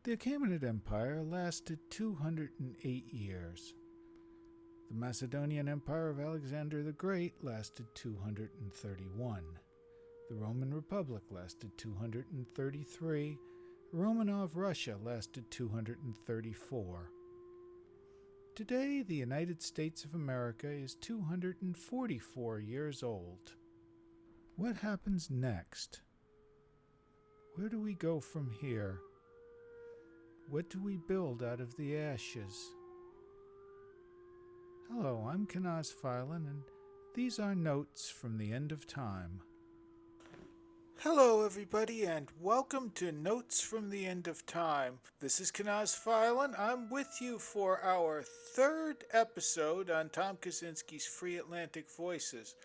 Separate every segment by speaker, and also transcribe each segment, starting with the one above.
Speaker 1: The Achaemenid Empire lasted 208 years. The Macedonian Empire of Alexander the Great lasted 231. The Roman Republic lasted 233. Romanov Russia lasted 234. Today, the United States of America is 244 years old. What happens next? Where do we go from here? What do we build out of the ashes? Hello, I'm Kenaz Filan, and these are notes from the end of time.
Speaker 2: Hello everybody, and welcome to Notes from the End of Time. This is Kenaz Filan. I'm with you for our third episode on Tom Kaczynski's Free Atlantic Voices.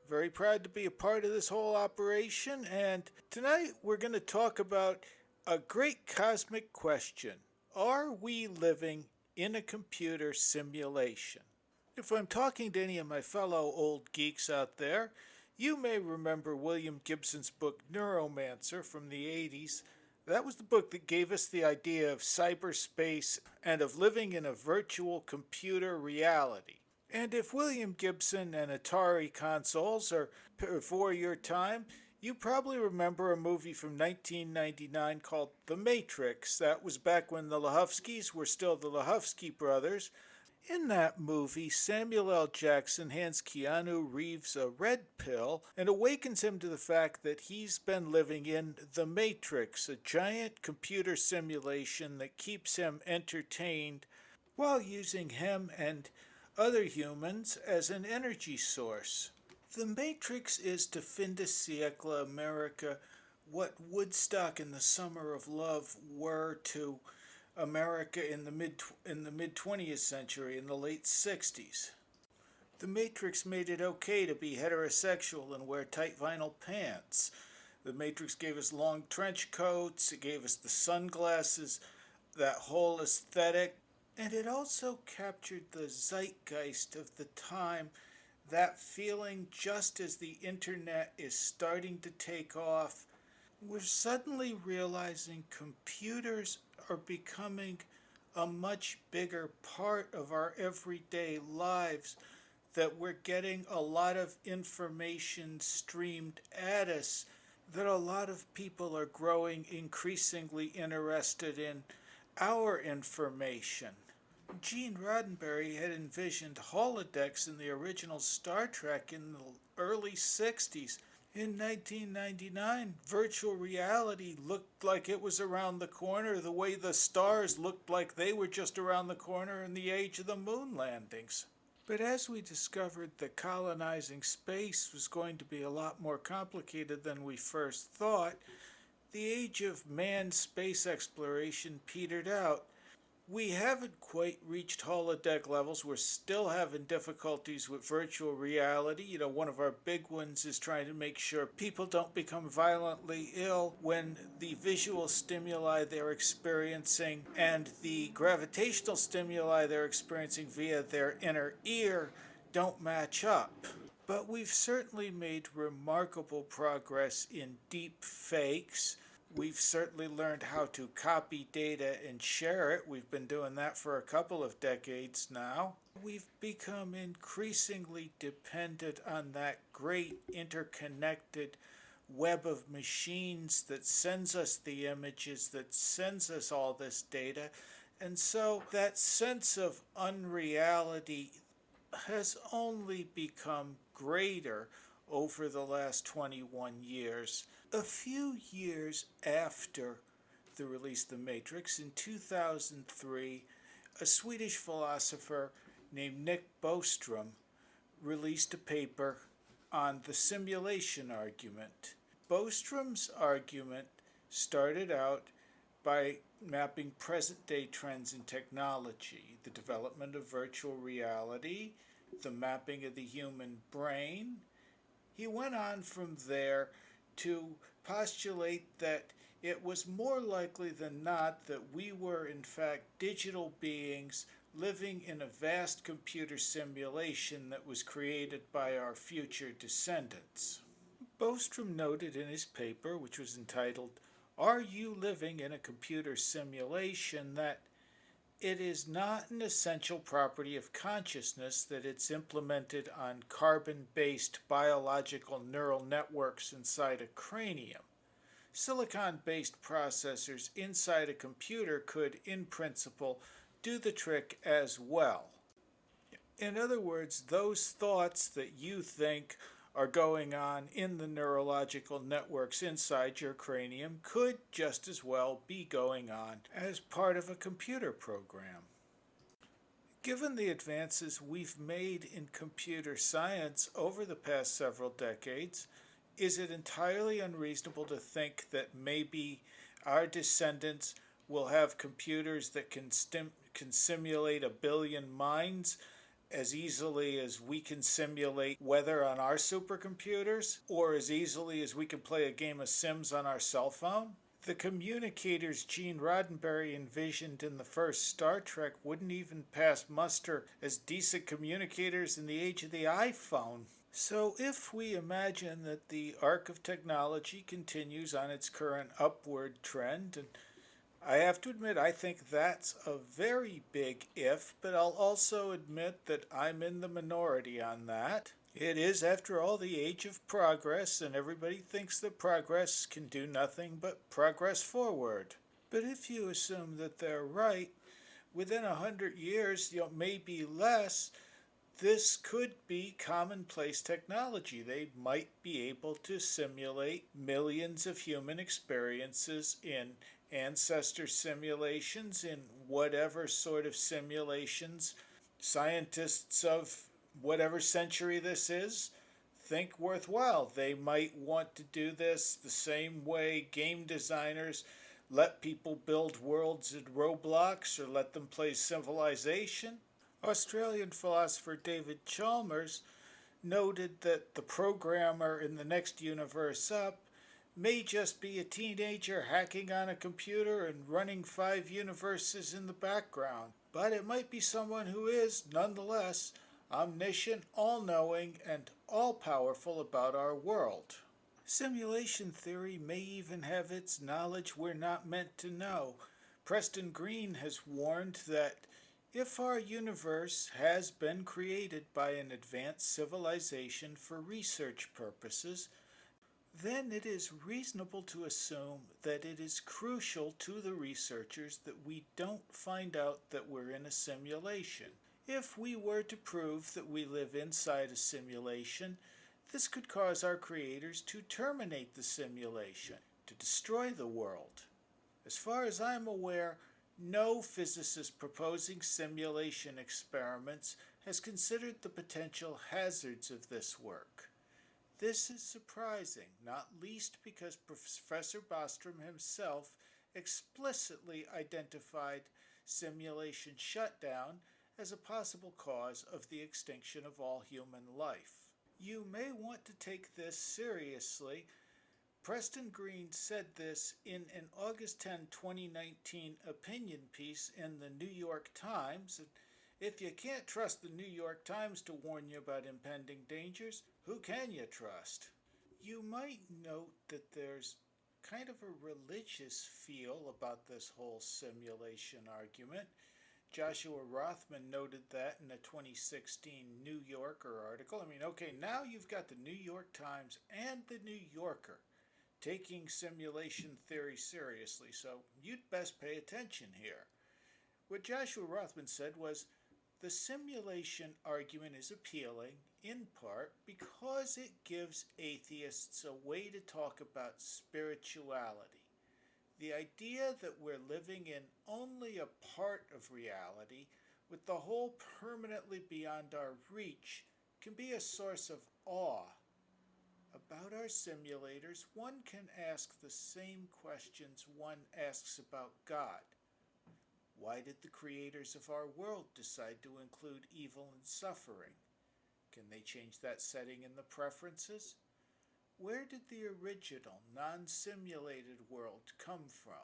Speaker 2: Very proud to be a part of this whole operation, and tonight we're going to talk about a great cosmic question. Are we living in a computer simulation? If I'm talking to any of my fellow old geeks out there, you may remember William Gibson's book Neuromancer from the 80s. That was the book that gave us the idea of cyberspace and of living in a virtual computer reality. And if William Gibson and Atari consoles are before your time, you probably remember a movie from 1999 called The Matrix. That was back when the Lachowskis were still the Lachowski brothers. In that movie, Samuel L. Jackson hands Keanu Reeves a red pill and awakens him to the fact that he's been living in The Matrix, a giant computer simulation that keeps him entertained while using him and other humans as an energy source. The Matrix is to fin de siècle America what Woodstock and the Summer of Love were to America in the mid 20th century, in the late 60s. The Matrix made it okay to be heterosexual and wear tight vinyl pants. The Matrix gave us long trench coats, it gave us the sunglasses, that whole aesthetic, and it also captured the zeitgeist of the time, that feeling just as the internet is starting to take off. We're suddenly realizing computers are becoming a much bigger part of our everyday lives, that we're getting a lot of information streamed at us, that a lot of people are growing increasingly interested in our information. Gene Roddenberry had envisioned holodecks in the original Star Trek in the early 60s. In 1999, virtual reality looked like it was around the corner the way the stars looked like they were just around the corner in the age of the moon landings. But as we discovered that colonizing space was going to be a lot more complicated than we first thought, the age of manned space exploration petered out. We haven't quite reached holodeck levels. We're still having difficulties with virtual reality. One of our big ones is trying to make sure people don't become violently ill when the visual stimuli they're experiencing and the gravitational stimuli they're experiencing via their inner ear don't match up. But we've certainly made remarkable progress in deep fakes. We've certainly learned how to copy data and share it. We've been doing that for a couple of decades now. We've become increasingly dependent on that great interconnected web of machines that sends us the images, that sends us all this data. And so that sense of unreality has only become greater over the last 21 years. A few years after the release of The Matrix, in 2003, a Swedish philosopher named Nick Bostrom released a paper on the simulation argument. Bostrom's argument started out by mapping present-day trends in technology, the development of virtual reality, the mapping of the human brain. He went on from there to postulate that it was more likely than not that we were in fact digital beings living in a vast computer simulation that was created by our future descendants. Bostrom noted in his paper, which was entitled Are you living in a computer simulation that it is not an essential property of consciousness that it's implemented on carbon based biological neural networks inside a cranium? Silicon based processors inside a computer could, in principle, do the trick as well. In other words, those thoughts that you think are going on in the neurological networks inside your cranium could just as well be going on as part of a computer program. Given the advances we've made in computer science over the past several decades, is it entirely unreasonable to think that maybe our descendants will have computers that can simulate a billion minds as easily as we can simulate weather on our supercomputers, or as easily as we can play a game of Sims on our cell phone? The communicators Gene Roddenberry envisioned in the first Star Trek wouldn't even pass muster as decent communicators in the age of the iPhone. So if we imagine that the arc of technology continues on its current upward trend, and I have to admit I think that's a very big if, but I'll also admit that I'm in the minority on that. It is, after all, the age of progress, and everybody thinks that progress can do nothing but progress forward. But if you assume that they're right, within 100 years, maybe less, this could be commonplace technology. They might be able to simulate millions of human experiences in ancestor simulations, in whatever sort of simulations scientists of whatever century this is think worthwhile. They might want to do this the same way game designers let people build worlds in Roblox or let them play Civilization. Australian philosopher David Chalmers noted that the programmer in the next universe up may just be a teenager hacking on a computer and running 5 universes in the background, but it might be someone who is, nonetheless, omniscient, all-knowing, and all-powerful about our world. Simulation theory may even have its knowledge we're not meant to know. Preston Green has warned that if our universe has been created by an advanced civilization for research purposes, then it is reasonable to assume that it is crucial to the researchers that we don't find out that we're in a simulation. If we were to prove that we live inside a simulation, this could cause our creators to terminate the simulation, to destroy the world. As far as I'm aware, no physicist proposing simulation experiments has considered the potential hazards of this work. This is surprising, not least because Professor Bostrom himself explicitly identified simulation shutdown as a possible cause of the extinction of all human life. You may want to take this seriously. Preston Green said this in an August 10, 2019 opinion piece in the New York Times. And if you can't trust the New York Times to warn you about impending dangers, who can you trust? You might note that there's kind of a religious feel about this whole simulation argument. Joshua Rothman noted that in a 2016 New Yorker article. Now you've got the New York Times and the New Yorker taking simulation theory seriously, so you'd best pay attention here. What Joshua Rothman said was, the simulation argument is appealing, in part, because it gives atheists a way to talk about spirituality. The idea that we're living in only a part of reality, with the whole permanently beyond our reach, can be a source of awe. About our simulators, one can ask the same questions one asks about God. Why did the creators of our world decide to include evil and suffering? Can they change that setting in the preferences? Where did the original, non-simulated world come from?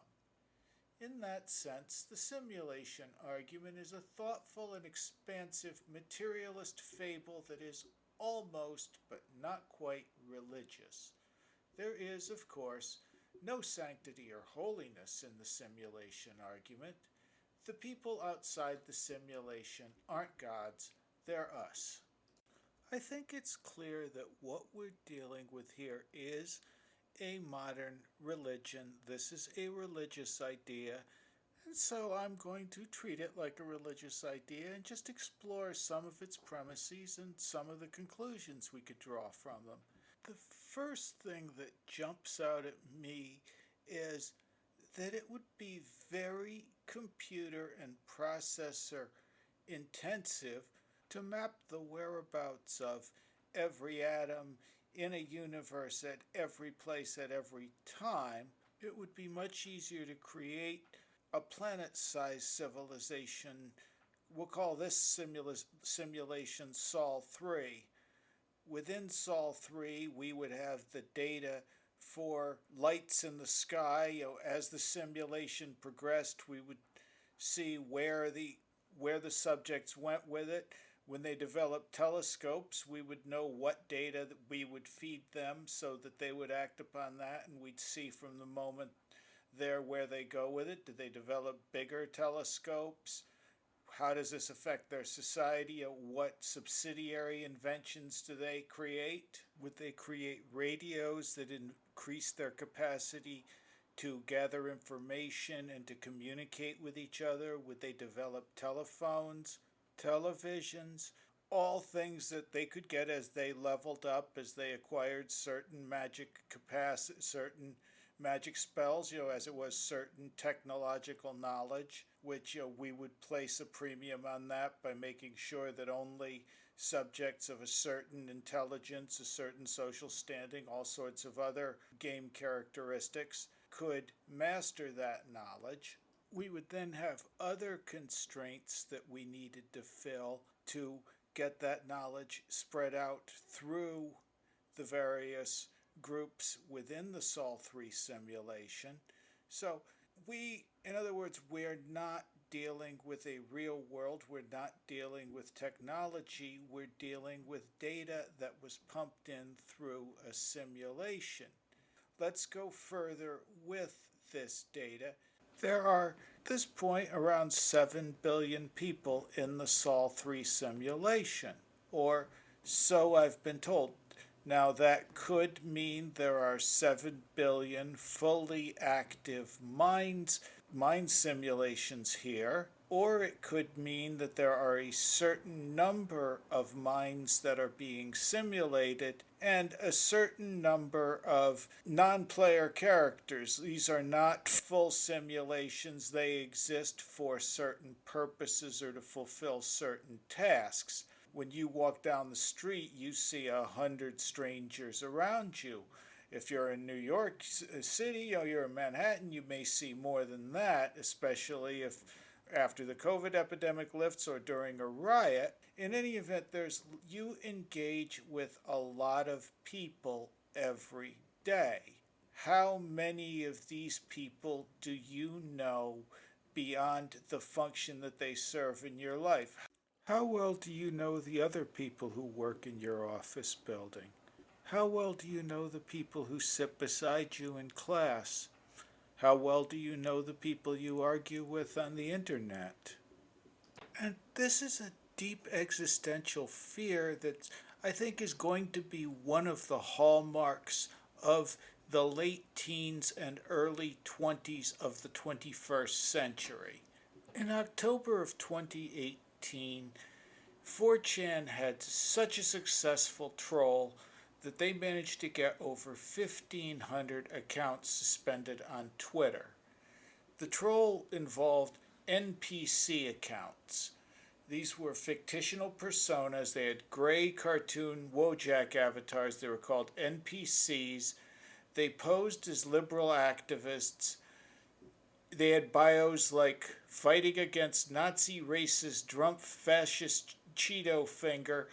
Speaker 2: In that sense, the simulation argument is a thoughtful and expansive materialist fable that is almost, but not quite, religious. There is, of course, No sanctity or holiness in the simulation argument. The people outside the simulation aren't gods, they're us. I think it's clear that what we're dealing with here is a modern religion. This is a religious idea, and so I'm going to treat it like a religious idea and just explore some of its premises and some of the conclusions we could draw from them. The first thing that jumps out at me is that it would be very computer and processor intensive to map the whereabouts of every atom in a universe at every place at every time. It would be much easier to create a planet-sized civilization. We'll call this simulation Sol 3. Within Sol 3, we would have the data for lights in the sky. As the simulation progressed, we would see where the subjects went with it. When they developed telescopes, we would know what data that we would feed them so that they would act upon that, and we'd see from the moment there where they go with it. Did they develop bigger telescopes? How does this affect their society? What subsidiary inventions do they create? Would they create radios that increase their capacity to gather information and to communicate with each other? Would they develop telephones, televisions, all things that they could get as they leveled up, as they acquired certain magic capacity, certain magic spells, as it was certain technological knowledge, which we would place a premium on that by making sure that only subjects of a certain intelligence, a certain social standing, all sorts of other game characteristics could master that knowledge. We would then have other constraints that we needed to fill to get that knowledge spread out through the various groups within the Sol 3 simulation. So in other words, we're not dealing with a real world, we're not dealing with technology, we're dealing with data that was pumped in through a simulation. Let's go further with this data. There are, at this point, around 7 billion people in the Sol 3 simulation, or so I've been told. Now, that could mean there are 7 billion fully active mind simulations here, or it could mean that there are a certain number of minds that are being simulated and a certain number of non-player characters. These are not full simulations. They exist for certain purposes or to fulfill certain tasks. When you walk down the street, you see 100 strangers around you. If you're in New York City or you're in Manhattan, you may see more than that, especially if after the COVID epidemic lifts or during a riot. In any event, you engage with a lot of people every day. How many of these people do you know beyond the function that they serve in your life? How well do you know the other people who work in your office building? How well do you know the people who sit beside you in class? How well do you know the people you argue with on the internet? And this is a deep existential fear that I think is going to be one of the hallmarks of the late teens and early 20s of the 21st century. In October of 2018, 4chan had such a successful troll that they managed to get over 1,500 accounts suspended on Twitter. The troll involved NPC accounts. These were fictional personas. They had gray cartoon Wojak avatars. They were called NPCs. They posed as liberal activists. They had bios like fighting against Nazi racist Trump fascist Cheeto finger,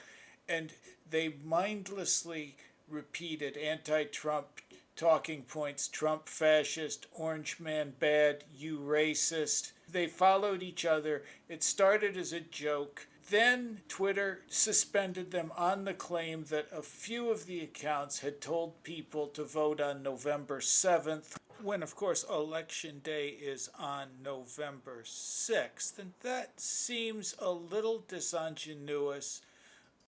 Speaker 2: and they mindlessly repeated anti-Trump talking points: Trump fascist, orange man bad, you racist. They followed each other. It started as a joke. Then Twitter suspended them on the claim that a few of the accounts had told people to vote on November 7th. when, of course, Election Day is on November 6th. And that seems a little disingenuous,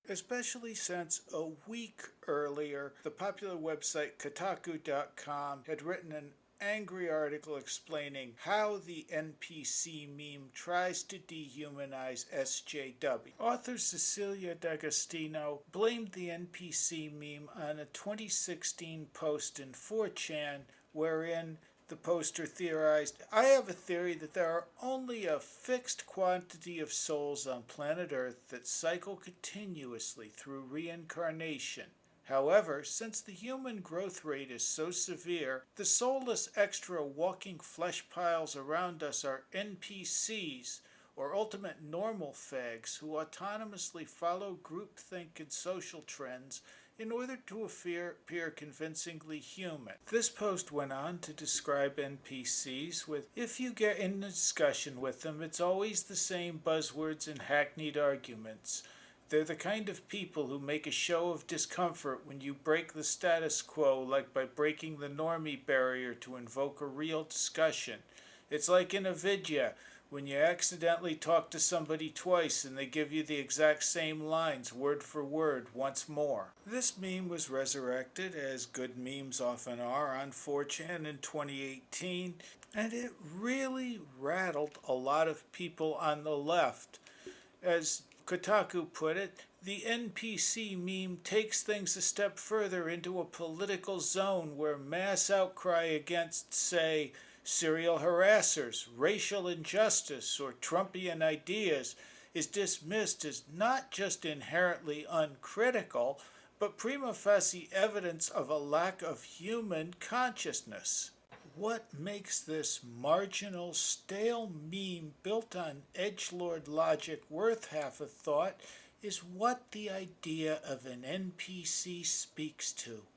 Speaker 2: especially since a week earlier, the popular website Kotaku.com had written an angry article explaining how the NPC meme tries to dehumanize SJW. Author Cecilia D'Agostino blamed the NPC meme on a 2016 post in 4chan wherein the poster theorized, "I have a theory that there are only a fixed quantity of souls on planet Earth that cycle continuously through reincarnation. However, since the human growth rate is so severe, the soulless extra walking flesh piles around us are NPCs, or ultimate normal fags, who autonomously follow groupthink and social trends in order to appear convincingly human." This post went on to describe NPCs with, "If you get in a discussion with them, it's always the same buzzwords and hackneyed arguments. They're the kind of people who make a show of discomfort when you break the status quo, like by breaking the normie barrier to invoke a real discussion. It's like in a vidya, when you accidentally talk to somebody twice and they give you the exact same lines, word for word, once more." This meme was resurrected, as good memes often are, on 4chan in 2018, and it really rattled a lot of people on the left. As Kotaku put it, the NPC meme takes things a step further into a political zone where mass outcry against, say, serial harassers, racial injustice, or Trumpian ideas is dismissed as not just inherently uncritical, but prima facie evidence of a lack of human consciousness. What makes this marginal, stale meme built on edgelord logic worth half a thought is what the idea of an NPC speaks to.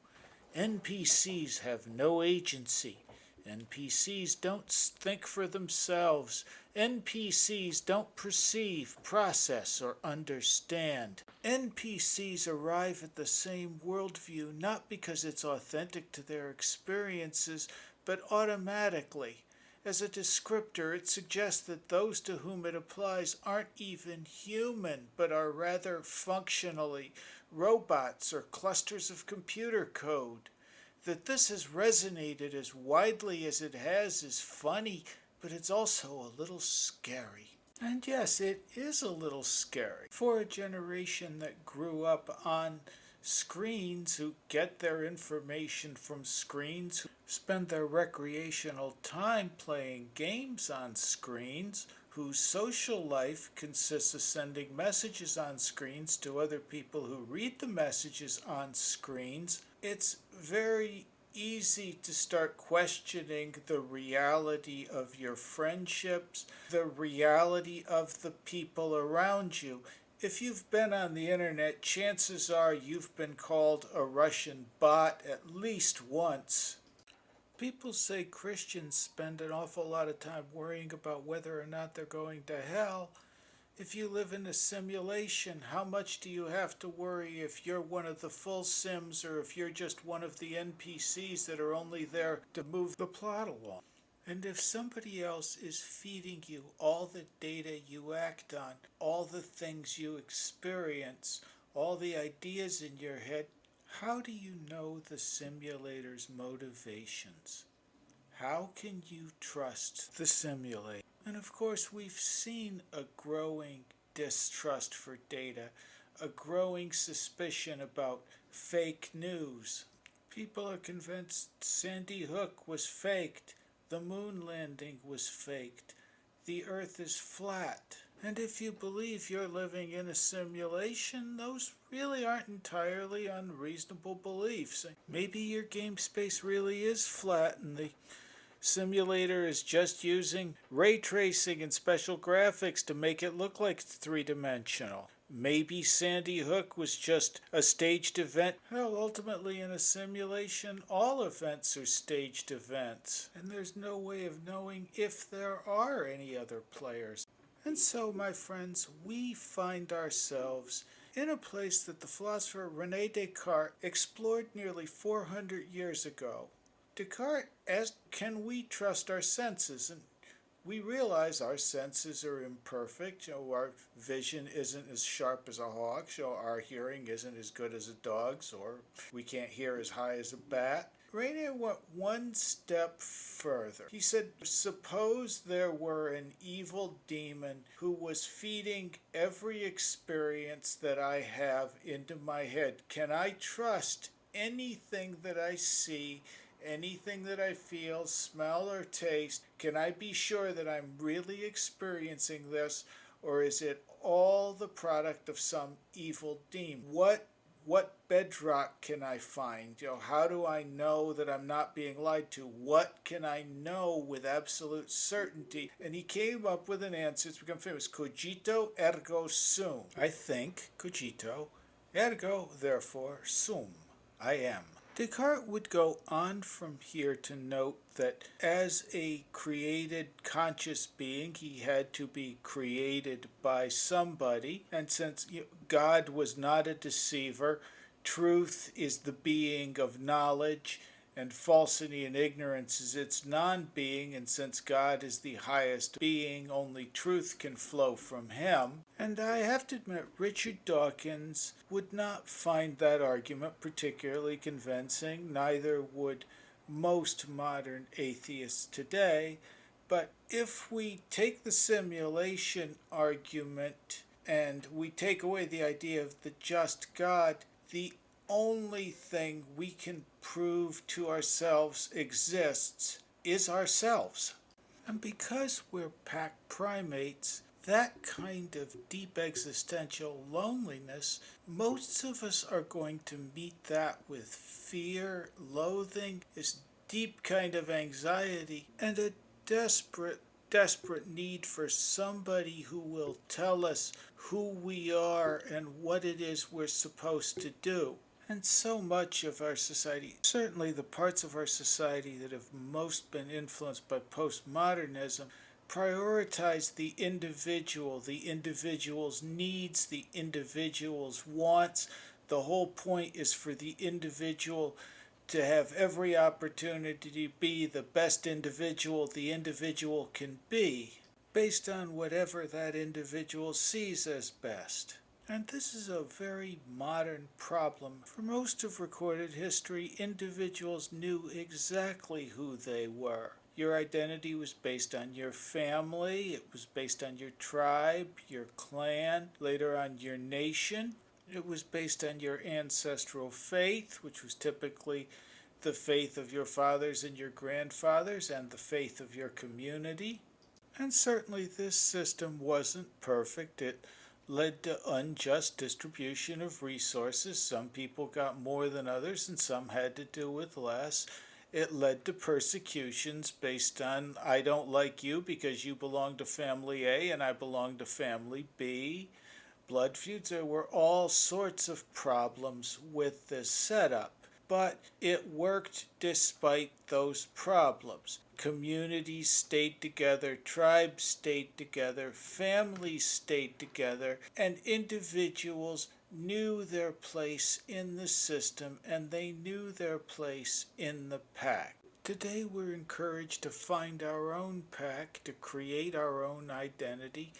Speaker 2: NPCs have no agency. NPCs don't think for themselves. NPCs don't perceive, process, or understand. NPCs arrive at the same worldview not because it's authentic to their experiences, but automatically. As a descriptor, it suggests that those to whom it applies aren't even human, but are rather functionally robots or clusters of computer code. That this has resonated as widely as it has is funny, but it's also a little scary. And yes, it is a little scary for a generation that grew up on screens, who get their information from screens, who spend their recreational time playing games on screens, whose social life consists of sending messages on screens to other people who read the messages on screens. It's very easy to start questioning the reality of your friendships, the reality of the people around you. If you've been on the internet, chances are you've been called a Russian bot at least once. People say Christians spend an awful lot of time worrying about whether or not they're going to hell. If you live in a simulation, how much do you have to worry if you're one of the full sims or if you're just one of the NPCs that are only there to move the plot along? And if somebody else is feeding you all the data you act on, all the things you experience, all the ideas in your head, how do you know the simulator's motivations? How can you trust the simulator? And of course, we've seen a growing distrust for data, a growing suspicion about fake news. People are convinced Sandy Hook was faked, the moon landing was faked, the earth is flat. And if you believe you're living in a simulation, those really aren't entirely unreasonable beliefs. Maybe your game space really is flat and the simulator is just using ray tracing and special graphics to make it look like it's three-dimensional. Maybe Sandy Hook was just a staged event. Well, ultimately in a simulation, all events are staged events, and there's no way of knowing if there are any other players. And so, my friends, we find ourselves in a place that the philosopher René Descartes explored nearly 400 years ago. Descartes asked, can we trust our senses? And we realize our senses are imperfect. Our vision isn't as sharp as a hawk's. Our hearing isn't as good as a dog's, or we can't hear as high as a bat. Rainier went one step further. He said, suppose there were an evil demon who was feeding every experience that I have into my head. Can I trust anything that I see, anything that I feel, smell, or taste? Can I be sure that I'm really experiencing this, or is it all the product of some evil demon? What bedrock can I find? How do I know that I'm not being lied to? What can I know with absolute certainty? And he came up with an answer. It's become famous. Cogito ergo sum. I think, cogito, ergo, therefore, sum. I am. Descartes would go on from here to note that as a created conscious being, he had to be created by somebody. And since God was not a deceiver, truth is the being of knowledge, and falsity and ignorance is its non-being, and since God is the highest being, only truth can flow from him. And I have to admit, Richard Dawkins would not find that argument particularly convincing, neither would most modern atheists today. But if we take the simulation argument and we take away the idea of the just God, the only thing we can prove to ourselves exists is ourselves. And because we're pack primates, that kind of deep existential loneliness, most of us are going to meet that with fear, loathing, this deep kind of anxiety, and a desperate need for somebody who will tell us who we are and what it is we're supposed to do. And so much of our society, certainly the parts of our society that have most been influenced by postmodernism, prioritize the individual's needs, the individual's wants. The whole point is for the individual to have every opportunity to be the best individual the individual can be, based on whatever that individual sees as best. And this is a very modern problem. For most of recorded history, individuals knew exactly who they were. Your identity was based on your family, it was based on your tribe, your clan, later on your nation. It was based on your ancestral faith, which was typically the faith of your fathers and your grandfathers and the faith of your community. And certainly this system wasn't perfect. It led to unjust distribution of resources. Some people got more than others and some had to do with less. It led to persecutions based on, I don't like you because you belong to family A and I belong to family B. Blood feuds. There were all sorts of problems with this setup, but it worked despite those problems. Communities stayed together, tribes stayed together, families stayed together, and individuals knew their place in the system and they knew their place in the pack. Today we're encouraged to find our own pack, to create our own identity,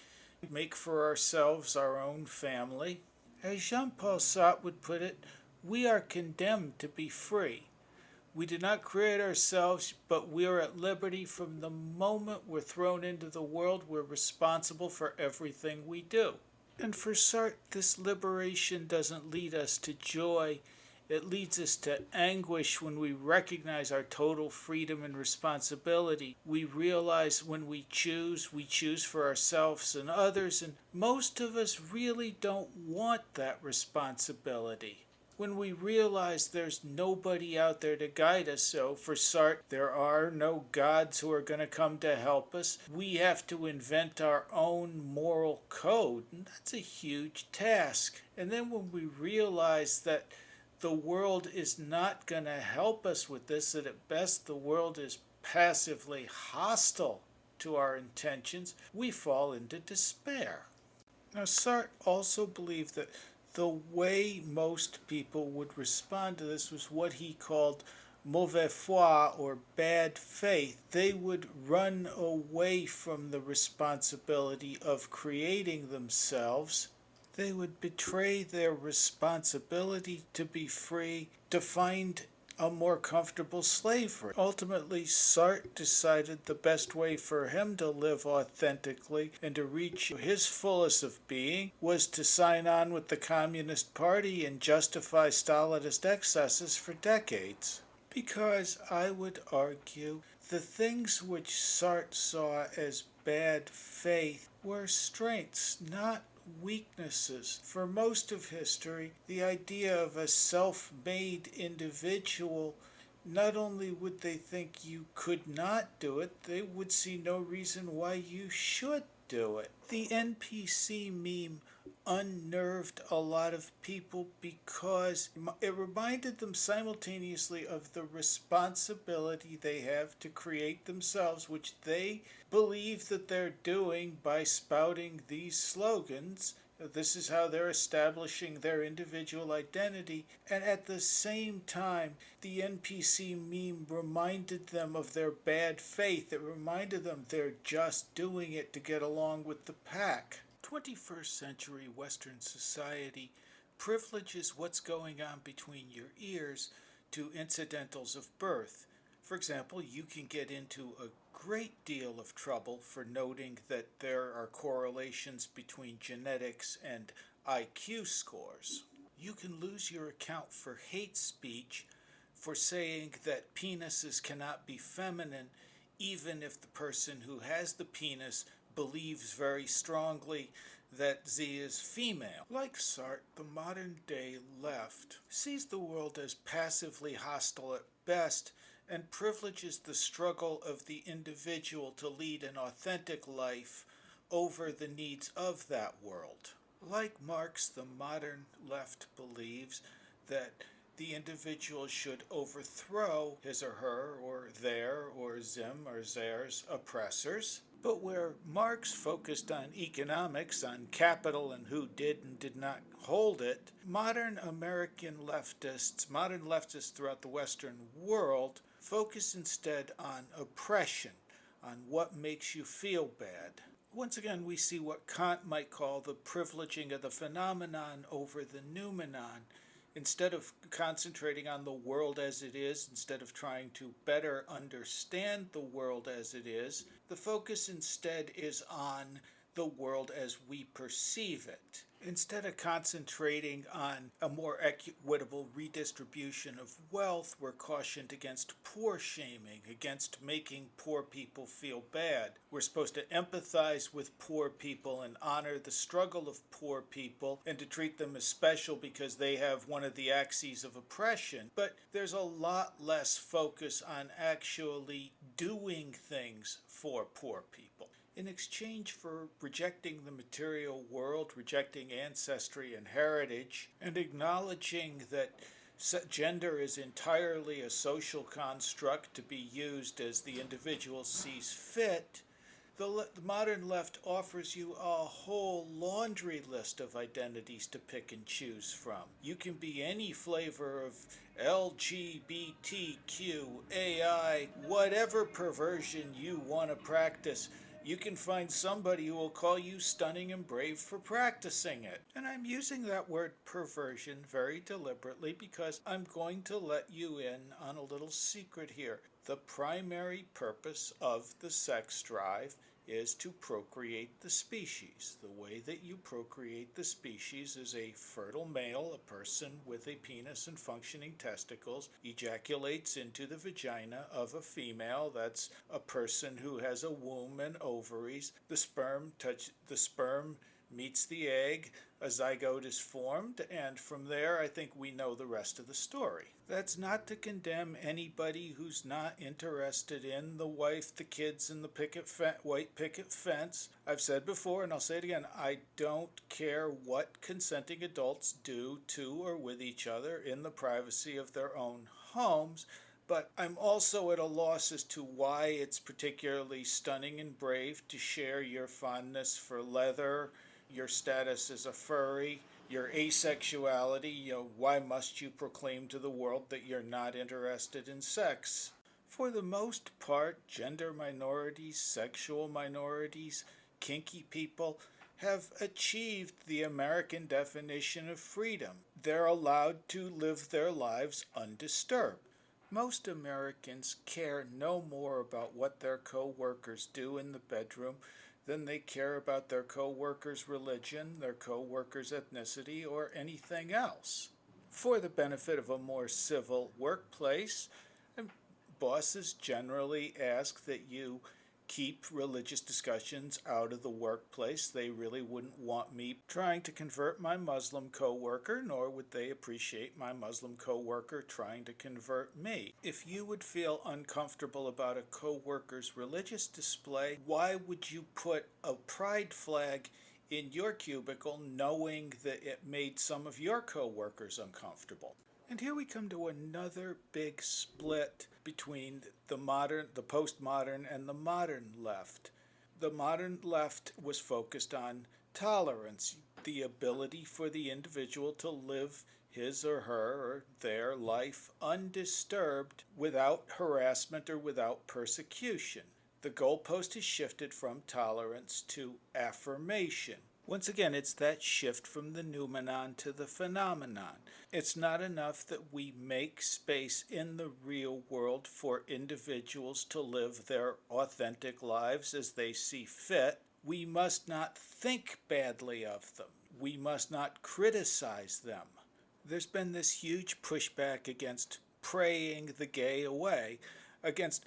Speaker 2: make for ourselves our own family. As Jean-Paul Sartre would put it, we are condemned to be free. We did not create ourselves, but we are at liberty from the moment we're thrown into the world. We're responsible for everything we do. And for Sartre, this liberation doesn't lead us to joy. It leads us to anguish when we recognize our total freedom and responsibility. We realize when we choose for ourselves and others, and most of us really don't want that responsibility. When we realize there's nobody out there to guide us, so for Sartre, there are no gods who are going to come to help us. We have to invent our own moral code, and that's a huge task. And then when we realize that the world is not going to help us with this, that at best the world is passively hostile to our intentions, we fall into despair. Now, Sartre also believed that the way most people would respond to this was what he called mauvaise foi or bad faith, they would run away from the responsibility of creating themselves. They would betray their responsibility to be free to find a more comfortable slavery. Ultimately, Sartre decided the best way for him to live authentically and to reach his fullest of being was to sign on with the Communist Party and justify Stalinist excesses for decades. Because I would argue the things which Sartre saw as bad faith were strengths, not weaknesses. For most of history, the idea of a self made individual, not only would they think you could not do it, they would see no reason why you should do it. The NPC meme unnerved a lot of people because it reminded them simultaneously of the responsibility they have to create themselves, which they believe that they're doing by spouting these slogans. This is how they're establishing their individual identity. And at the same time, the NPC meme reminded them of their bad faith. It reminded them they're just doing it to get along with the pack. 21st century Western society privileges what's going on between your ears to incidentals of birth. For example, you can get into a great deal of trouble for noting that there are correlations between genetics and IQ scores. You can lose your account for hate speech for saying that penises cannot be feminine, even if the person who has the penis believes very strongly that Z is female. Like Sartre, the modern day left sees the world as passively hostile at best and privileges the struggle of the individual to lead an authentic life over the needs of that world. Like Marx, the modern left believes that the individual should overthrow his or her or their or zim or theirs oppressors. But where Marx focused on economics, on capital and who did and did not hold it, modern leftists throughout the Western world focus instead on oppression, on what makes you feel bad. Once again, we see what Kant might call the privileging of the phenomenon over the noumenon. Instead of concentrating on the world as it is, instead of trying to better understand the world as it is, the focus instead is on the world as we perceive it. Instead of concentrating on a more equitable redistribution of wealth, we're cautioned against poor shaming, against making poor people feel bad. We're supposed to empathize with poor people and honor the struggle of poor people and to treat them as special because they have one of the axes of oppression. But there's a lot less focus on actually doing things for poor people. In exchange for rejecting the material world, rejecting ancestry and heritage, and acknowledging that gender is entirely a social construct to be used as the individual sees fit, the modern left offers you a whole laundry list of identities to pick and choose from. You can be any flavor of LGBTQ, AI, whatever perversion you want to practice. You can find somebody who will call you stunning and brave for practicing it. And I'm using that word perversion very deliberately because I'm going to let you in on a little secret here. The primary purpose of the sex drive is to procreate the species. The way that you procreate the species is a fertile male, a person with a penis and functioning testicles, ejaculates into the vagina of a female. That's a person who has a womb and ovaries. The sperm meets the egg, a zygote is formed, and from there I think we know the rest of the story. That's not to condemn anybody who's not interested in the wife, the kids, and the white picket fence. I've said before, and I'll say it again, I don't care what consenting adults do to or with each other in the privacy of their own homes. But I'm also at a loss as to why it's particularly stunning and brave to share your fondness for leather, your status as a furry, Your asexuality, why must you proclaim to the world that you're not interested in sex? For the most part, gender minorities, sexual minorities, kinky people have achieved the American definition of freedom. They're allowed to live their lives undisturbed. Most Americans care no more about what their co-workers do in the bedroom than they care about their co-workers' religion, their co-workers' ethnicity, or anything else. For the benefit of a more civil workplace, bosses generally ask that you keep religious discussions out of the workplace. They really wouldn't want me trying to convert my Muslim coworker, nor would they appreciate my Muslim coworker trying to convert me. If you would feel uncomfortable about a coworker's religious display, why would you put a pride flag in your cubicle knowing that it made some of your coworkers uncomfortable? And here we come to another big split between the postmodern, and the modern left. The modern left was focused on tolerance, the ability for the individual to live his or her or their life undisturbed without harassment or without persecution. The goalpost has shifted from tolerance to affirmation. Once again, it's that shift from the noumenon to the phenomenon. It's not enough that we make space in the real world for individuals to live their authentic lives as they see fit. We must not think badly of them. We must not criticize them. There's been this huge pushback against praying the gay away. Against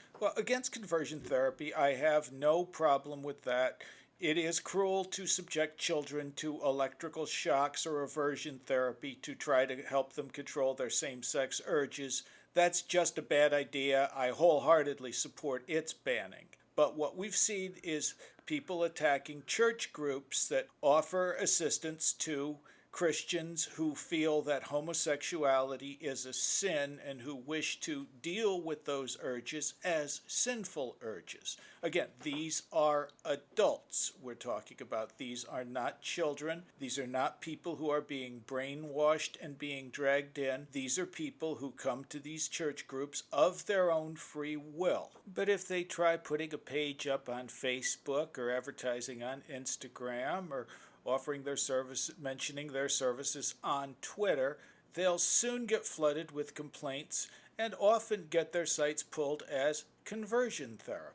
Speaker 2: conversion therapy, I have no problem with that. It is cruel to subject children to electrical shocks or aversion therapy to try to help them control their same-sex urges. That's just a bad idea. I wholeheartedly support its banning. But what we've seen is people attacking church groups that offer assistance to Christians who feel that homosexuality is a sin and who wish to deal with those urges as sinful urges. Again, these are adults we're talking about. These are not children. These are not people who are being brainwashed and being dragged in. These are people who come to these church groups of their own free will. But if they try putting a page up on Facebook or advertising on Instagram or offering their service, mentioning their services on Twitter, they'll soon get flooded with complaints and often get their sites pulled as conversion therapy.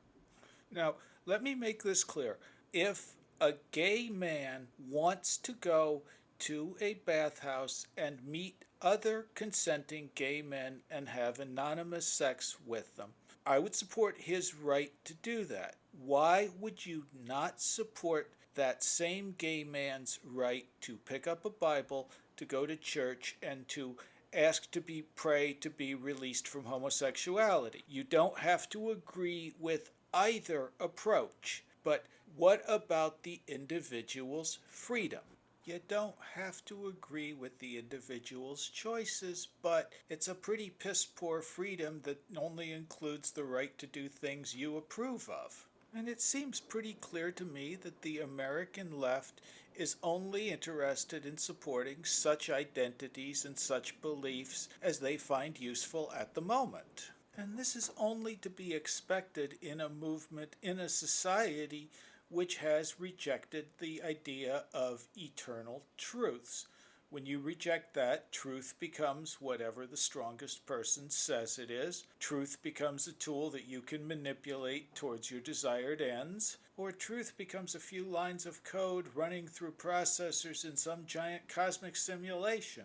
Speaker 2: Now, let me make this clear. If a gay man wants to go to a bathhouse and meet other consenting gay men and have anonymous sex with them, I would support his right to do that. Why would you not support that same gay man's right to pick up a Bible, to go to church, and to ask to pray to be released from homosexuality? You don't have to agree with either approach, but what about the individual's freedom? You don't have to agree with the individual's choices, but it's a pretty piss-poor freedom that only includes the right to do things you approve of. And it seems pretty clear to me that the American left is only interested in supporting such identities and such beliefs as they find useful at the moment. And this is only to be expected in a movement, in a society which has rejected the idea of eternal truths. When you reject that, truth becomes whatever the strongest person says it is. Truth becomes a tool that you can manipulate towards your desired ends. Or truth becomes a few lines of code running through processors in some giant cosmic simulation.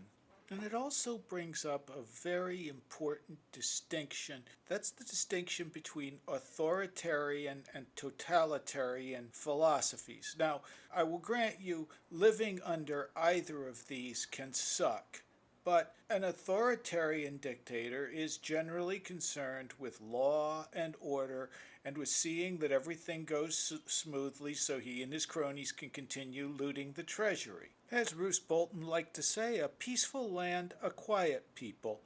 Speaker 2: And it also brings up a very important distinction. That's the distinction between authoritarian and totalitarian philosophies. Now, I will grant you, living under either of these can suck. But an authoritarian dictator is generally concerned with law and order and with seeing that everything goes smoothly so he and his cronies can continue looting the treasury. As Bruce Bolton liked to say, a peaceful land, a quiet people.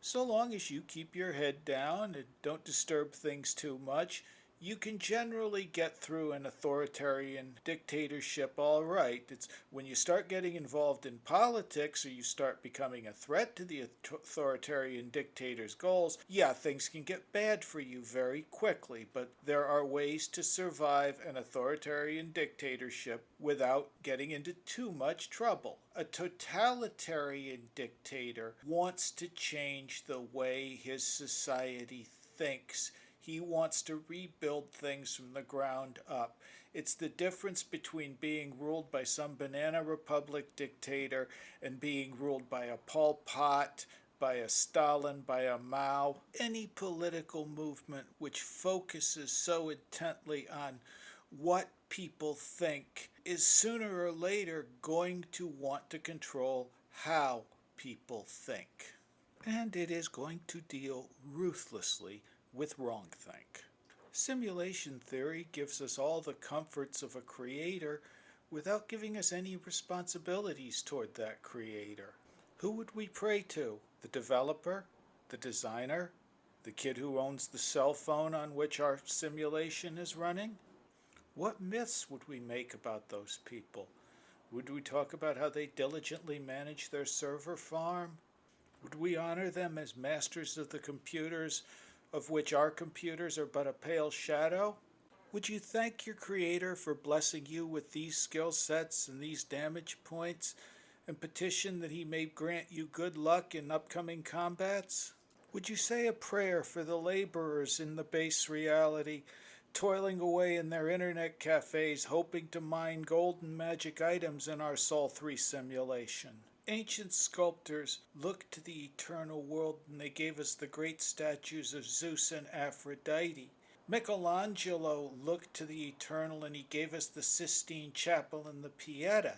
Speaker 2: So long as you keep your head down and don't disturb things too much, you can generally get through an authoritarian dictatorship all right. It's when you start getting involved in politics or you start becoming a threat to the authoritarian dictator's goals, yeah, things can get bad for you very quickly, but there are ways to survive an authoritarian dictatorship without getting into too much trouble. A totalitarian dictator wants to change the way his society thinks. He wants to rebuild things from the ground up. It's the difference between being ruled by some banana republic dictator and being ruled by a Pol Pot, by a Stalin, by a Mao. Any political movement which focuses so intently on what people think is sooner or later going to want to control how people think. And it is going to deal ruthlessly with wrongthink. Simulation theory gives us all the comforts of a creator without giving us any responsibilities toward that creator. Who would we pray to? The developer? The designer? The kid who owns the cell phone on which our simulation is running? What myths would we make about those people? Would we talk about how they diligently manage their server farm? Would we honor them as masters of the computers of which our computers are but a pale shadow? Would you thank your creator for blessing you with these skill sets and these damage points and petition that he may grant you good luck in upcoming combats? Would you say a prayer for the laborers in the base reality, toiling away in their internet cafes, hoping to mine golden magic items in our Sol 3 simulation? Ancient sculptors looked to the eternal world and they gave us the great statues of Zeus and Aphrodite. Michelangelo looked to the eternal and he gave us the Sistine Chapel and the Pieta.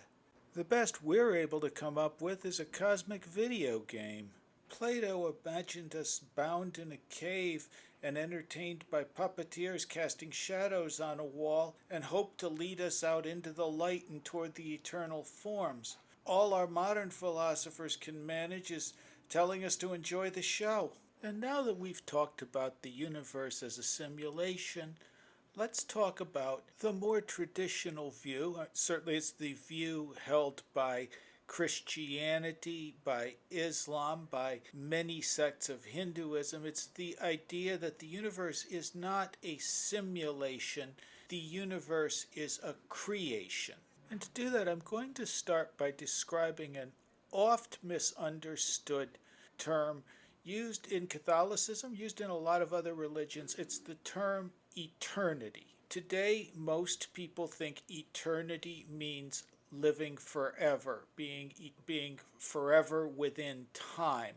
Speaker 2: The best we're able to come up with is a cosmic video game. Plato imagined us bound in a cave and entertained by puppeteers casting shadows on a wall and hoped to lead us out into the light and toward the eternal forms. All our modern philosophers can manage is telling us to enjoy the show. And now that we've talked about the universe as a simulation, let's talk about the more traditional view. Certainly it's the view held by Christianity, by Islam, by many sects of Hinduism. It's the idea that the universe is not a simulation, the universe is a creation. And to do that, I'm going to start by describing an oft misunderstood term used in Catholicism, used in a lot of other religions. It's the term eternity. Today, most people think eternity means living forever, being forever within time.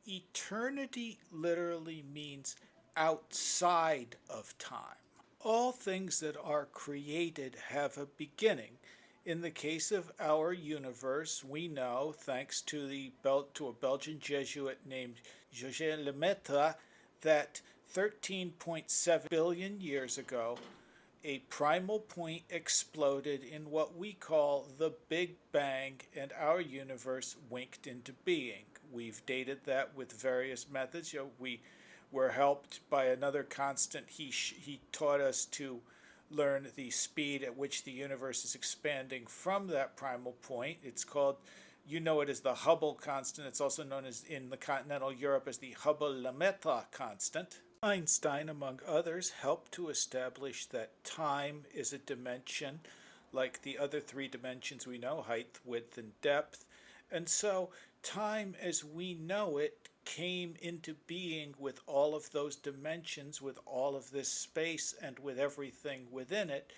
Speaker 2: Eternity literally means outside of time. All things that are created have a beginning. In the case of our universe, we know, thanks to a Belgian Jesuit named Georges Lemaitre, that 13.7 billion years ago, a primal point exploded in what we call the Big Bang, and our universe winked into being. We've dated that with various methods. We were helped by another constant. He taught us to learn the speed at which the universe is expanding from that primal point. It's called, you know it as the Hubble constant. It's also known as in the continental Europe as the Hubble-Lemaitre constant. Einstein, among others, helped to establish that time is a dimension like the other three dimensions we know, height, width, and depth. And so time as we know it came into being with all of those dimensions, with all of this space, and with everything within it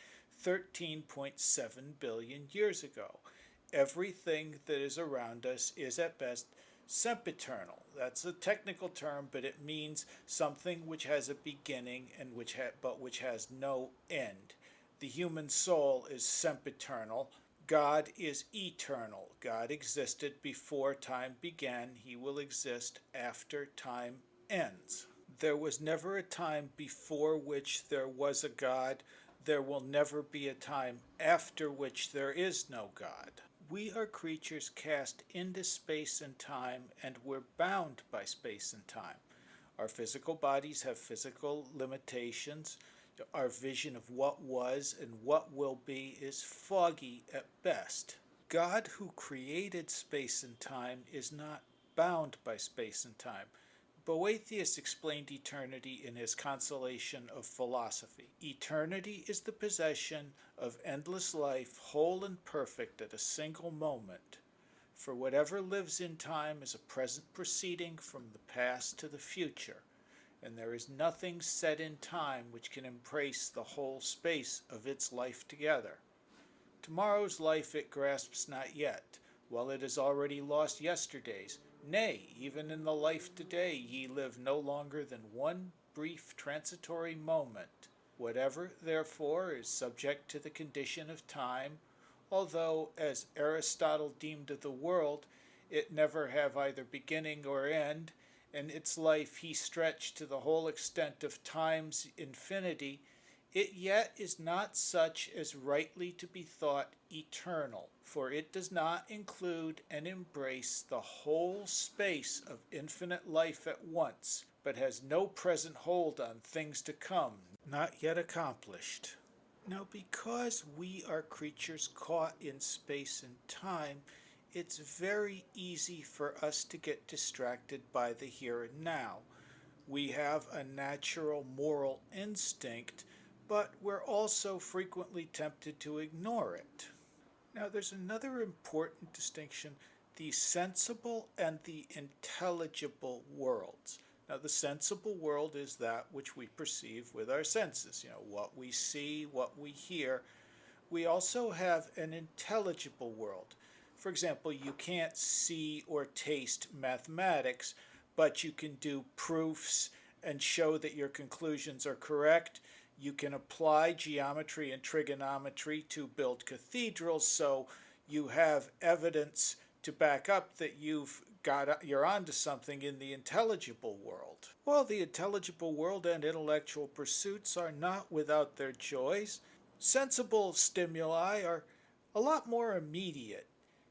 Speaker 2: 13.7 billion years ago. Everything that is around us is at best sempiternal. That's a technical term, but it means something which has a beginning and which has no end. The human soul is sempiternal. God is eternal. God existed before time began. He will exist after time ends. There was never a time before which there was a God. There will never be a time after which there is no God. We are creatures cast into space and time, and we're bound by space and time. Our physical bodies have physical limitations. Our vision of what was and what will be is foggy at best. God, who created space and time, is not bound by space and time. Boethius explained eternity in his Consolation of Philosophy. Eternity is the possession of endless life, whole and perfect at a single moment. For whatever lives in time is a present proceeding from the past to the future, and there is nothing set in time which can embrace the whole space of its life together. Tomorrow's life it grasps not yet, while it has already lost yesterday's. Nay, even in the life today ye live no longer than one brief transitory moment. Whatever, therefore, is subject to the condition of time, although, as Aristotle deemed of the world, it never have either beginning or end, and its life he stretched to the whole extent of time's infinity, it yet is not such as rightly to be thought eternal, for it does not include and embrace the whole space of infinite life at once, but has no present hold on things to come, not yet accomplished. Now, because we are creatures caught in space and time, it's very easy for us to get distracted by the here and now. We have a natural moral instinct, but we're also frequently tempted to ignore it. Now, there's another important distinction: the sensible and the intelligible worlds. Now, the sensible world is that which we perceive with our senses, what we see, what we hear. We also have an intelligible world. For example, you can't see or taste mathematics, but you can do proofs and show that your conclusions are correct. You can apply geometry and trigonometry to build cathedrals, so you have evidence to back up that you're onto something in the intelligible world. Well, the intelligible world and intellectual pursuits are not without their joys. Sensible stimuli are a lot more immediate.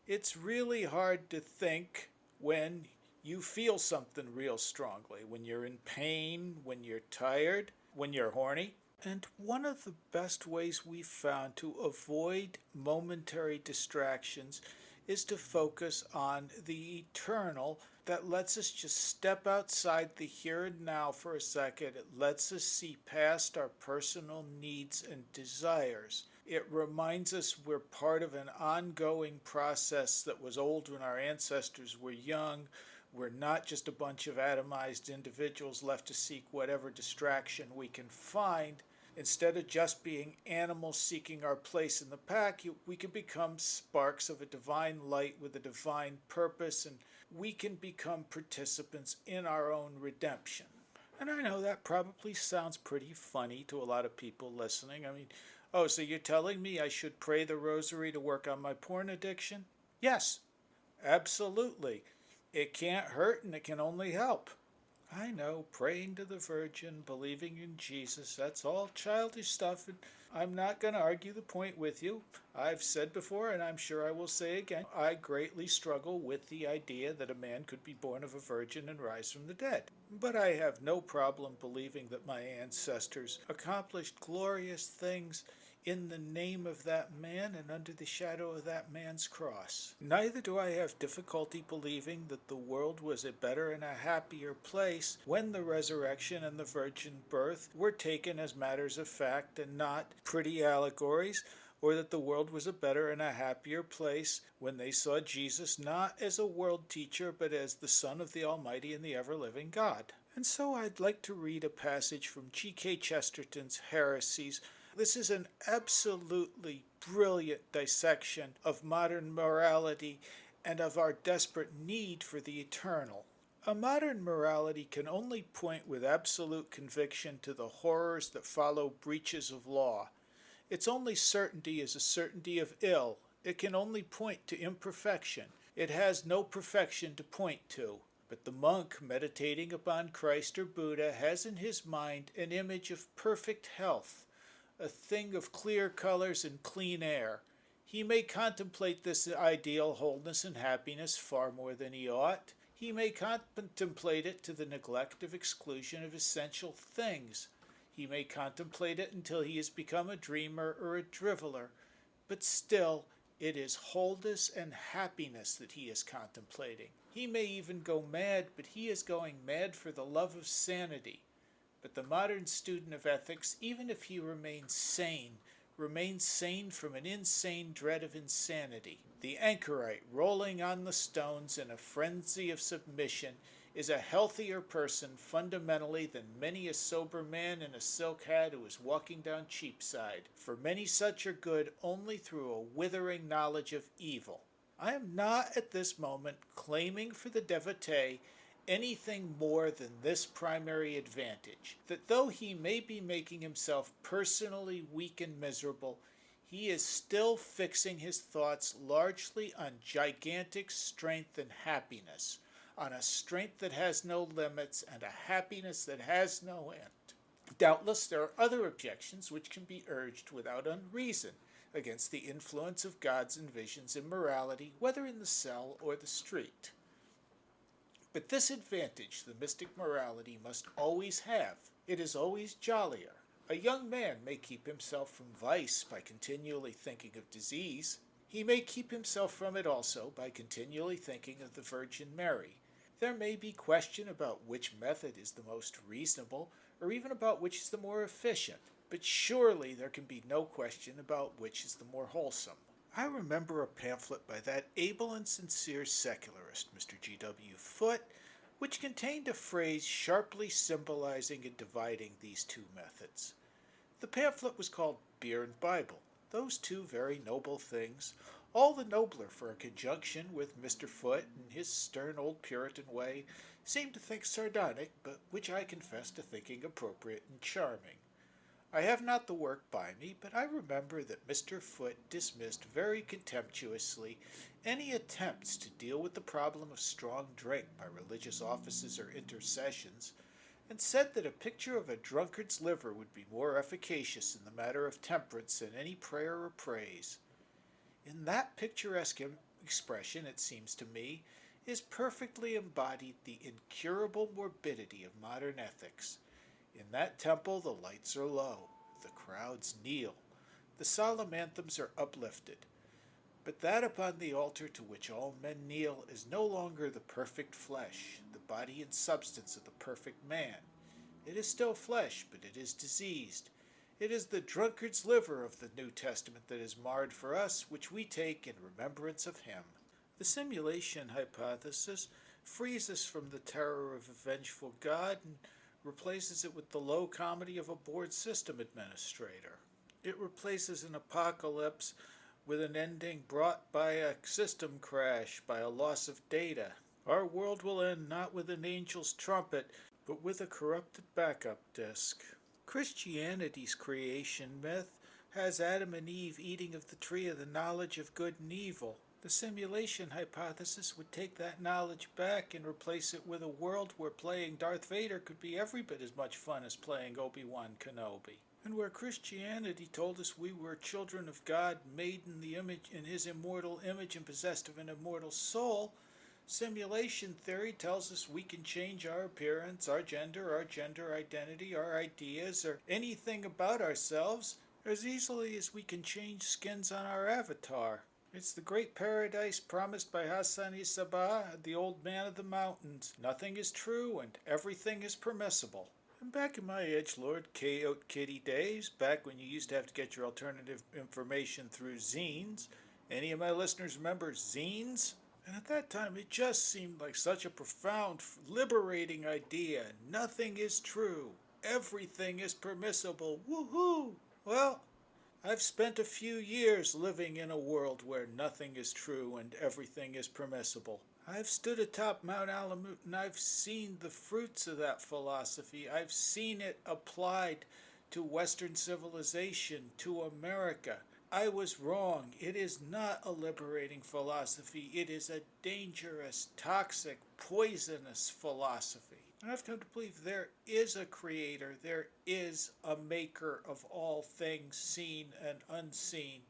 Speaker 2: It's really hard to think when you feel something real strongly, when you're in pain, when you're tired, when you're horny. And one of the best ways we've found to avoid momentary distractions is to focus on the eternal. That lets us just step outside the here and now for a second. It lets us see past our personal needs and desires. It reminds us we're part of an ongoing process that was old when our ancestors were young. We're not just a bunch of atomized individuals left to seek whatever distraction we can find. Instead of just being animals seeking our place in the pack, we can become sparks of a divine light with a divine purpose, and we can become participants in our own redemption. And I know that probably sounds pretty funny to a lot of people listening. I mean, oh, so you're telling me I should pray the rosary to work on my porn addiction? Yes, absolutely. It can't hurt and it can only help. I know, praying to the Virgin, believing in Jesus, that's all childish stuff, and I'm not going to argue the point with you. I've said before, and I'm sure I will say again, I greatly struggle with the idea that a man could be born of a virgin and rise from the dead. But I have no problem believing that my ancestors accomplished glorious things in the name of that man and under the shadow of that man's cross. Neither do I have difficulty believing that the world was a better and a happier place when the resurrection and the virgin birth were taken as matters of fact and not pretty allegories, or that the world was a better and a happier place when they saw Jesus not as a world teacher but as the Son of the Almighty and the ever-living God. And so I'd like to read a passage from G.K. Chesterton's Heresies. This is an absolutely brilliant dissection of modern morality and of our desperate need for the eternal. A modern morality can only point with absolute conviction to the horrors that follow breaches of law. Its only certainty is a certainty of ill. It can only point to imperfection. It has no perfection to point to. But the monk meditating upon Christ or Buddha has in his mind an image of perfect health, a thing of clear colors and clean air. He may contemplate this ideal wholeness and happiness far more than he ought. He may contemplate it to the neglect of exclusion of essential things. He may contemplate it until he has become a dreamer or a driveler, but still it is wholeness and happiness that he is contemplating. He may even go mad, but he is going mad for the love of sanity. But the modern student of ethics, even if he remains sane from an insane dread of insanity. The anchorite rolling on the stones in a frenzy of submission is a healthier person fundamentally than many a sober man in a silk hat who is walking down Cheapside, for many such are good only through a withering knowledge of evil. I am not at this moment claiming for the devotee anything more than this primary advantage, that though he may be making himself personally weak and miserable, he is still fixing his thoughts largely on gigantic strength and happiness, on a strength that has no limits and a happiness that has no end. Doubtless there are other objections which can be urged without unreason against the influence of gods and visions in morality, whether in the cell or the street. But this advantage the mystic morality must always have. It is always jollier. A young man may keep himself from vice by continually thinking of disease. He may keep himself from it also by continually thinking of the Virgin Mary. There may be question about which method is the most reasonable, or even about which is the more efficient, but surely there can be no question about which is the more wholesome. I remember a pamphlet by that able and sincere secularist, Mr. G.W. Foote, which contained a phrase sharply symbolizing and dividing these two methods. The pamphlet was called Beer and Bible, those two very noble things, all the nobler for a conjunction with Mr. Foote in his stern old Puritan way, seemed to think sardonic, but which I confess to thinking appropriate and charming. I have not the work by me, but I remember that Mr. Foote dismissed very contemptuously any attempts to deal with the problem of strong drink by religious offices or intercessions, and said that a picture of a drunkard's liver would be more efficacious in the matter of temperance than any prayer or praise. In that picturesque expression, it seems to me, is perfectly embodied the incurable morbidity of modern ethics. In that temple the lights are low, the crowds kneel, the solemn anthems are uplifted. But that upon the altar to which all men kneel is no longer the perfect flesh, the body and substance of the perfect man. It is still flesh, but it is diseased. It is the drunkard's liver of the New Testament that is marred for us, which we take in remembrance of him. The simulation hypothesis frees us from the terror of a vengeful God and replaces it with the low comedy of a bored system administrator. It replaces an apocalypse with an ending brought by a system crash, by a loss of data. Our world will end not with an angel's trumpet, but with a corrupted backup disk. Christianity's creation myth has Adam and Eve eating of the tree of the knowledge of good and evil. The simulation hypothesis would take that knowledge back and replace it with a world where playing Darth Vader could be every bit as much fun as playing Obi-Wan Kenobi. And where Christianity told us we were children of God, made in his immortal image and possessed of an immortal soul, simulation theory tells us we can change our appearance, our gender identity, our ideas, or anything about ourselves as easily as we can change skins on our avatar. It's the great paradise promised by Hassan Isabah, the old man of the mountains. Nothing is true and everything is permissible. And back in my edgelord Chaot Kitty days, back when you used to have to get your alternative information through zines, any of my listeners remember zines? And at that time it just seemed like such a profound, liberating idea. Nothing is true. Everything is permissible. Woohoo! Well, I've spent a few years living in a world where nothing is true and everything is permissible. I've stood atop Mount Alamut and I've seen the fruits of that philosophy. I've seen it applied to Western civilization, to America. I was wrong. It is not a liberating philosophy. It is a dangerous, toxic, poisonous philosophy. And I've come to believe there is a creator, there is a maker of all things seen and unseen.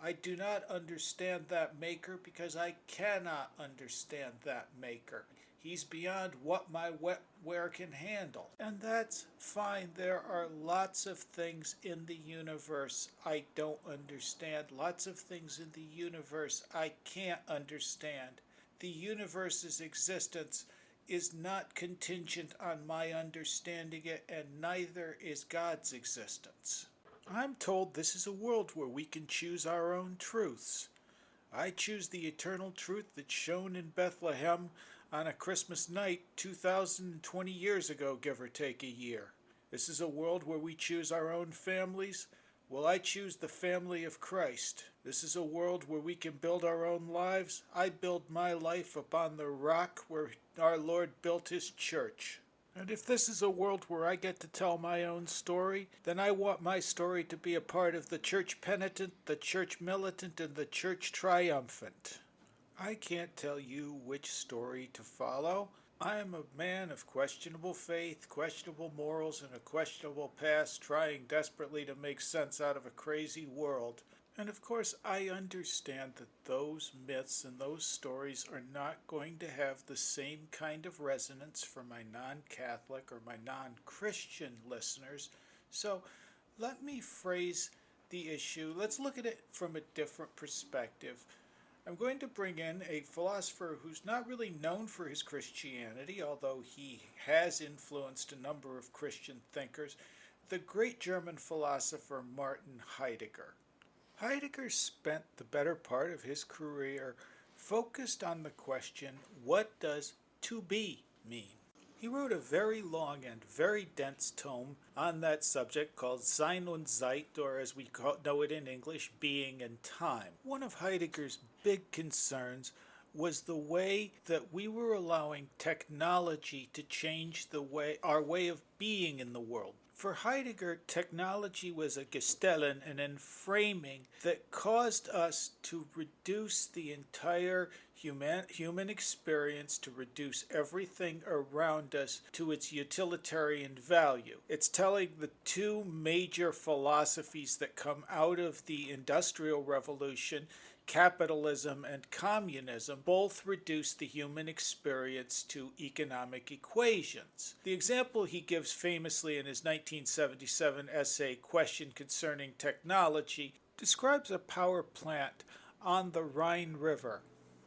Speaker 2: I do not understand that maker because I cannot understand that maker. He's beyond what my wetware can handle. And that's fine. There are lots of things in the universe I don't understand. Lots of things in the universe I can't understand. The universe's existence is not contingent on my understanding it, and neither is God's existence. I'm told this is a world where we can choose our own truths. I choose the eternal truth that's shown in Bethlehem on a Christmas night 2020 years ago, give or take a year. This is a world where we choose our own families. Well, I choose the family of Christ. This is a world where we can build our own lives. I build my life upon the rock where our Lord built his church. And if this is a world where I get to tell my own story, then I want my story to be a part of the church penitent, the church militant, and the church triumphant. I can't tell you which story to follow. I am a man of questionable faith, questionable morals, and a questionable past, trying desperately to make sense out of a crazy world. And of course, I understand that those myths and those stories are not going to have the same kind of resonance for my non-Catholic or my non-Christian listeners. So let me phrase the issue. Let's look at it from a different perspective. I'm going to bring in a philosopher who's not really known for his Christianity, although he has influenced a number of Christian thinkers, the great German philosopher Martin Heidegger. Heidegger spent the better part of his career focused on the question, what does to be mean? He wrote a very long and very dense tome on that subject called Sein und Zeit, or as we know it in English, Being and Time. One of Heidegger's big concerns was the way that we were allowing technology to change our way of being in the world. For Heidegger, technology was a Gestellen, an enframing that caused us to reduce the entire human experience, to reduce everything around us to its utilitarian value. It's telling the two major philosophies that come out of the Industrial Revolution, capitalism and communism, both reduce the human experience to economic equations. The example he gives famously in his 1977 essay, Question Concerning Technology, describes a power plant on the Rhine River.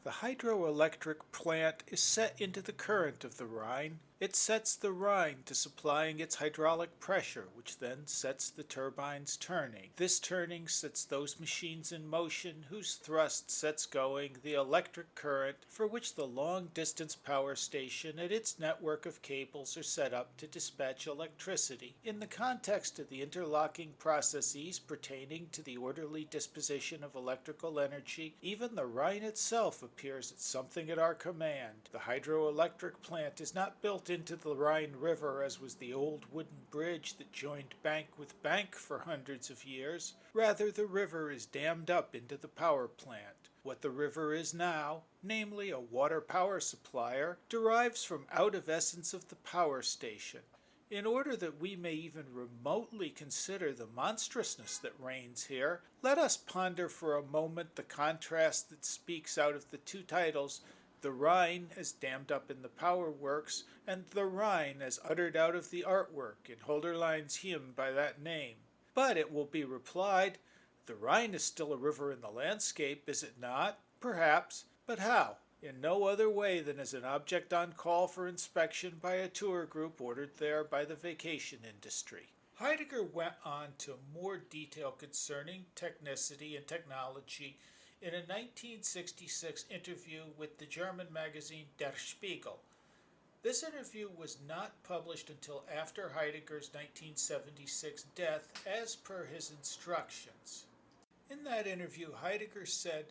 Speaker 2: The hydroelectric plant is set into the current of the Rhine. It sets the Rhine to supplying its hydraulic pressure, which then sets the turbines turning. This turning sets those machines in motion whose thrust sets going the electric current for which the long-distance power station and its network of cables are set up to dispatch electricity. In the context of the interlocking processes pertaining to the orderly disposition of electrical energy, even the Rhine itself appears as something at our command. The hydroelectric plant is not built into the Rhine River as was the old wooden bridge that joined bank with bank for hundreds of years. Rather, the river is dammed up into the power plant. What the river is now, namely a water power supplier, derives from out of essence of the power station. In order that we may even remotely consider the monstrousness that reigns here, let us ponder for a moment the contrast that speaks out of the two titles, the Rhine as dammed up in the power works, and the Rhine as uttered out of the artwork in Hölderlin's hymn by that name. But it will be replied, the Rhine is still a river in the landscape, is it not? Perhaps, but how? In no other way than as an object on call for inspection by a tour group ordered there by the vacation industry. Heidegger went on to more detail concerning technicity and technology in a 1966 interview with the German magazine Der Spiegel. This interview was not published until after Heidegger's 1976 death, as per his instructions. In that interview, Heidegger said,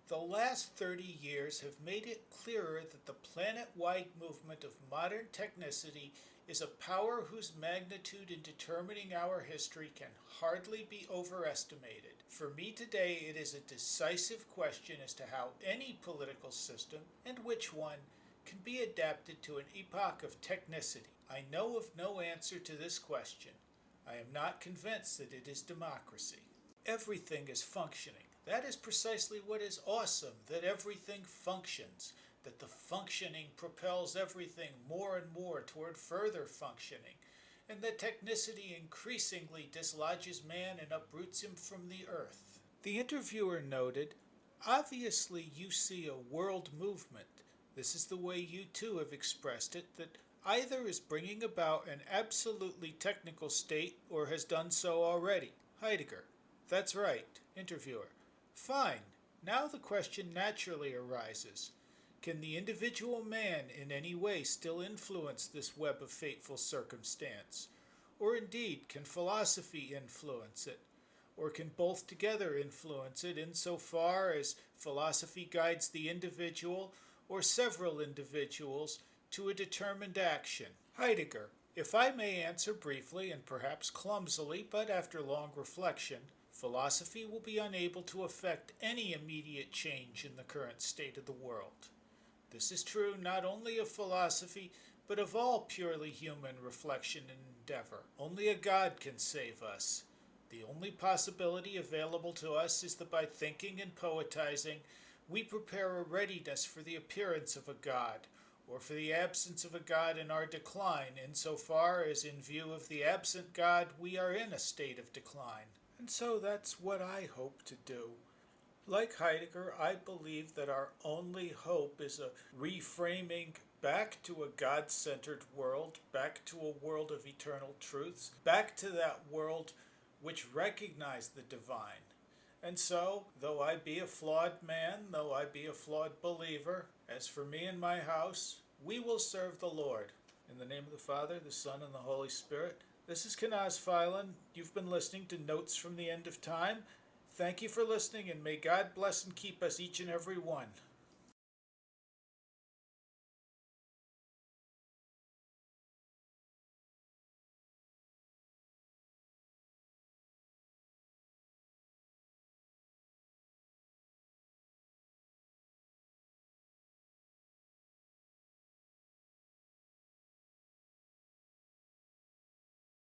Speaker 2: "The last 30 years have made it clearer that the planet-wide movement of modern technicity is a power whose magnitude in determining our history can hardly be overestimated. For me today, it is a decisive question as to how any political system, and which one, can be adapted to an epoch of technicity. I know of no answer to this question. I am not convinced that it is democracy. Everything is functioning. That is precisely what is awesome, that everything functions. that the functioning propels everything more and more toward further functioning, and that technicity increasingly dislodges man and uproots him from the earth. The interviewer noted, obviously you see a world movement. This is the way you too have expressed it, that either is bringing about an absolutely technical state or has done so already. Heidegger. That's right. Interviewer. Fine. Now the question naturally arises. Can the individual man in any way still influence this web of fateful circumstance? Or indeed, can philosophy influence it? Or can both together influence it insofar as philosophy guides the individual or several individuals to a determined action? Heidegger. If I may answer briefly and perhaps clumsily, but after long reflection, philosophy will be unable to effect any immediate change in the current state of the world. This is true not only of philosophy, but of all purely human reflection and endeavor. Only a God can save us. The only possibility available to us is that by thinking and poetizing, we prepare a readiness for the appearance of a God, or for the absence of a God in our decline, insofar as in view of the absent God we are in a state of decline. And so that's what I hope to do. Like Heidegger, I believe that our only hope is a reframing back to a God-centered world, back to a world of eternal truths, back to that world which recognized the divine. And so, though I be a flawed man, though I be a flawed believer, as for me and my house, we will serve the Lord. In the name of the Father, the Son, and the Holy Spirit. This is Kenaz Filan. You've been listening to Notes from the End of Time. Thank you for listening, and may God bless and keep us each and every one.